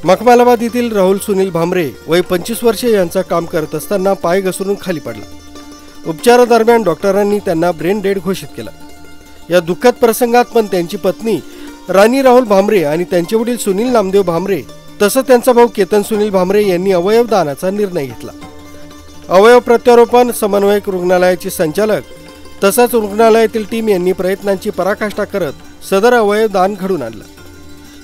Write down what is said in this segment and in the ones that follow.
मखमालाबाद येथील राहुल सुनील भामरे वय 25 वर्षे यांचा काम करत असताना पाय घसरून खाली पडला। उपचारादरम्यान डॉक्टरांनी त्यांना ब्रेन डेड घोषित केला। या दुःखद प्रसंगात पण त्यांची पत्नी राणी राहुल भामरे आणि त्यांचे वडील सुनील नामदेव भामरे तसंच त्यांचा भाऊ केतन सुनील भामरे यांनी अवयव दानाचा निर्णय घेतला। अवयव प्रत्यारोपण समन्वयक रुग्णालयाचे संचालक तसंच रुग्णालयातील टीम यांनी प्रयत्नांची पराकाष्ठा करत सदर अवयव दान घडून आणलं।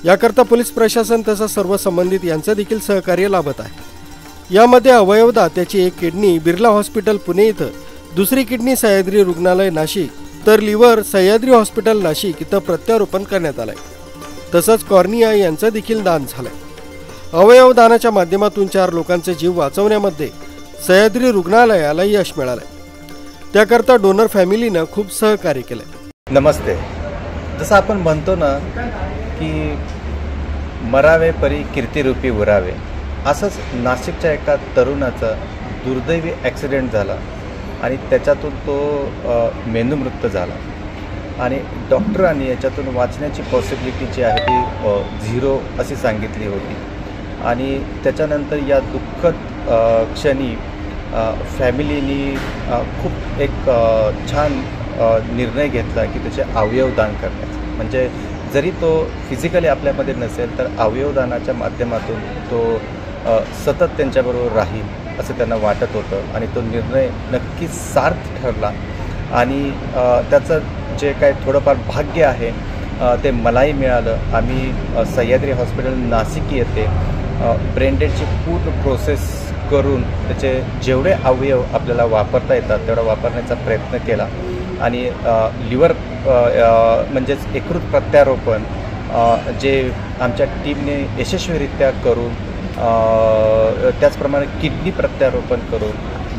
याकरता पोलीस प्रशासन तसंच सर्व संबंधित यांचं देखील सहकार्य लाभत आहे। यामध्ये अवयव दात्याची एक किडनी बिर्ला हॉस्पिटल पुणे इथं, दुसरी किडनी सह्याद्री रुग्णालय नाशिक तर लिव्हर सह्याद्री हॉस्पिटल नाशिक इथं प्रत्यारोपण करण्यात आलंय। तसंच कॉर्निया यांचं देखील दान झालंय। अवयव दानाच्या माध्यमातून 4 लोकांचे जीव वाचवण्यामध्ये सह्याद्री रुग्णालयाला यश मिळालंय। त्याकरता डोनर फॅमिलीनं खूप सहकार्य केलंय। नमस्ते। जसं आपण म्हणतो ना की मरावे परी कीर्तिरूपी उरावे, असंच नाशिकच्या एका तरुणाचा दुर्दैवी ॲक्सिडेंट झाला आणि त्याच्यातून तो मेंदूमृत्यू झाला आणि डॉक्टरांनी याच्यातून वाचण्याची पॉसिबिलिटी जी आहे ती 0 अशी सांगितली होती। आणि त्याच्यानंतर या दुःखद क्षणी फॅमिलीनी खूप एक छान निर्णय घेतला की त्याचे अवयव दान करण्याचा। म्हणजे जरी तो फिजिकली आपल्यामध्ये नसेल तर अवयवदानाच्या माध्यमातून तो सतत त्यांच्याबरोबर राहील असं त्यांना वाटत होतं आणि तो निर्णय नक्कीच सार्थ ठरला। आणि त्याचं जे काय थोडंफार भाग्य आहे ते मलाही मिळालं। आम्ही सह्याद्री हॉस्पिटल नाशिक येथे ब्रेन डेडची पूर्ण प्रोसेस करून त्याचे जेवढे अवयव आपल्याला वापरता येतात तेवढा वापरण्याचा प्रयत्न केला आणि लिव्हर म्हणजेच यकृत प्रत्यारोपण जे आमच्या टीमने यशस्वीरित्या करून, त्याचप्रमाणे किडनी प्रत्यारोपण करून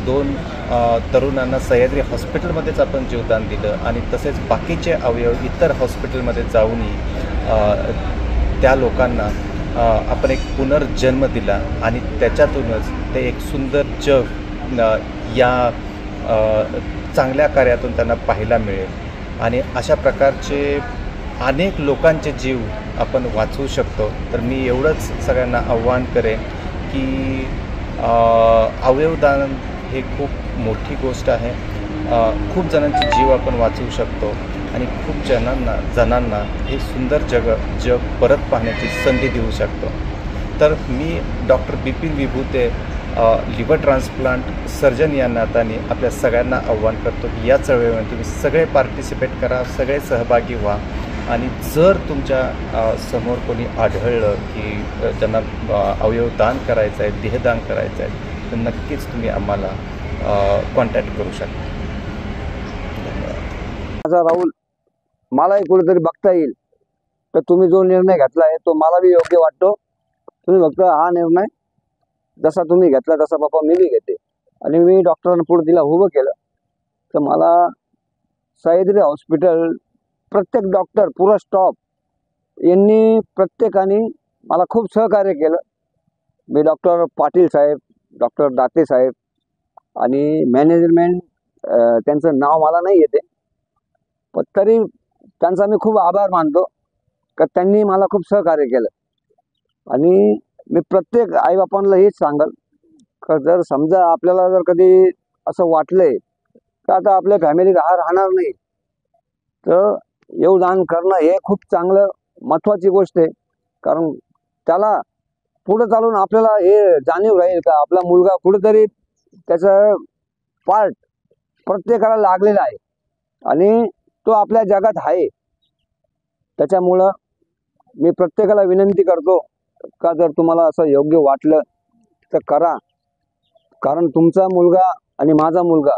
2 तरुणांना सह्याद्री हॉस्पिटलमध्येच आपण जीवदान दिलं आणि तसेच बाकीचे अवयव इतर हॉस्पिटलमध्ये जाऊनही त्या लोकांना आपण एक पुनर्जन्म दिला आणि त्याच्यातूनच ते एक सुंदर जग या चांगल्या कार्यातून त्यांना पाहायला मिळेल आणि अशा प्रकारचे अनेक लोकांचे जीव आपण वाचवू शकतो। तर मी एवढंच सगळ्यांना आव्हान करेन की अवयवदान हे खूप मोठी गोष्ट आहे। खूप जणांचे जीव आपण वाचवू शकतो आणि खूप जणांना हे सुंदर जग परत पाहण्याची संधी देऊ शकतो। तर मी doctor Bipin Vibhute liver transplant surgeon या नात्याने आपल्या सगळ्यांना आव्हान करतो की या चळवळीमध्ये तुम्ही सगळे पार्टिसिपेट करा, सगळे सहभागी व्हा आणि जर तुमच्या समोर कोणी आढळलं की ज्यांना अवयव दान करायचं आहे, देहदान करायचं आहे, तर नक्कीच तुम्ही आम्हाला कॉन्टॅक्ट करू शकता। धन्यवाद। राहुल, मलाही कुठेतरी बघता येईल तर तुम्ही जो निर्णय घेतला आहे तो मला बी योग्य वाटतो। तुम्ही फक्त हा निर्णय जसा तुम्ही घेतला तसा बाबा मी बी घेते आणि मी डॉक्टरांना पुढे दिला उभं केलं तर मला सह्याद्री हॉस्पिटल प्रत्येक डॉक्टर पुरा स्टॉप यांनी प्रत्येकाने मला खूप सहकार्य केलं। मी डॉक्टर पाटील साहेब, डॉक्टर दाते साहेब आणि मॅनेजमेंट त्यांचं नाव मला नाही येते पण तरी त्यांचा मी खूप आभार मानतो का त्यांनी मला खूप सहकार्य केलं। आणि मी प्रत्येक आईबापांना हेच सांगेल का जर समजा आपल्याला जर कधी असं वाटलंय का आता आपल्या फॅमिलीत हा राहणार नाही तर योगदान करणं हे खूप चांगलं महत्त्वाची गोष्ट आहे। कारण त्याला पुढे चालून आपल्याला हे जाणीव राहील का आपला मुलगा कुठेतरी त्याचा पार्ट प्रत्येकाला लागलेला आहे आणि तो आपल्या जगात आहे। त्याच्यामुळं मी प्रत्येकाला विनंती करतो का जर तुम्हाला असं योग्य वाटलं तर करा। कारण तुमचा मुलगा आणि माझा मुलगा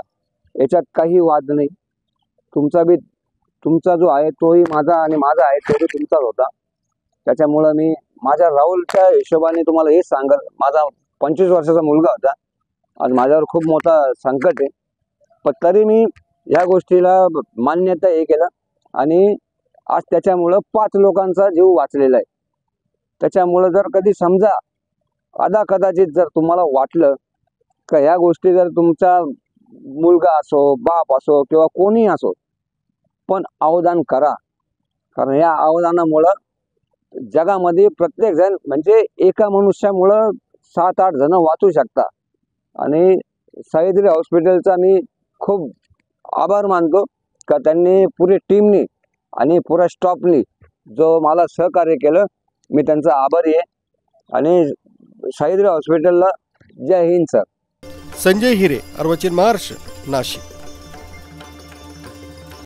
याच्यात काही वाद नाही। तुमचा जो आहे तोही माझा आणि माझा आहे तोही तुमचाच होता। त्याच्यामुळं मी माझ्या राहुलच्या हिशोबाने तुम्हाला हेच सांगेल, माझा 25 वर्षाचा मुलगा होता आणि माझ्यावर खूप मोठा संकट आहे पण तरी मी या गोष्टीला मान्यता हे केलं आणि आज त्याच्यामुळं 5 लोकांचा जीव वाचलेला आहे। त्याच्यामुळं जर कधी समजा कदाचित जर तुम्हाला वाटलं का ह्या गोष्टी जर तुमचा मुलगा असो, बाप असो किंवा कोणी असो, पण अवदान करा। कारण या अवदानामुळं जगामध्ये प्रत्येक जण म्हणजे एका मनुष्यामुळं 7-8 जण वाचू शकता. आणि सह्याद्री हॉस्पिटलचा मी खूप आभार मानतो का त्यांनी पुरे टीमनी आणि पुरा स्टॉफनी जो मला सहकार्य केलं, मी त्यांचा आभारी आहे. आणि सह्याद्री हॉस्पिटलला जय हिंद सर. संजय हिरे, अर्वाचीन महाराष्ट्र, नाशिक.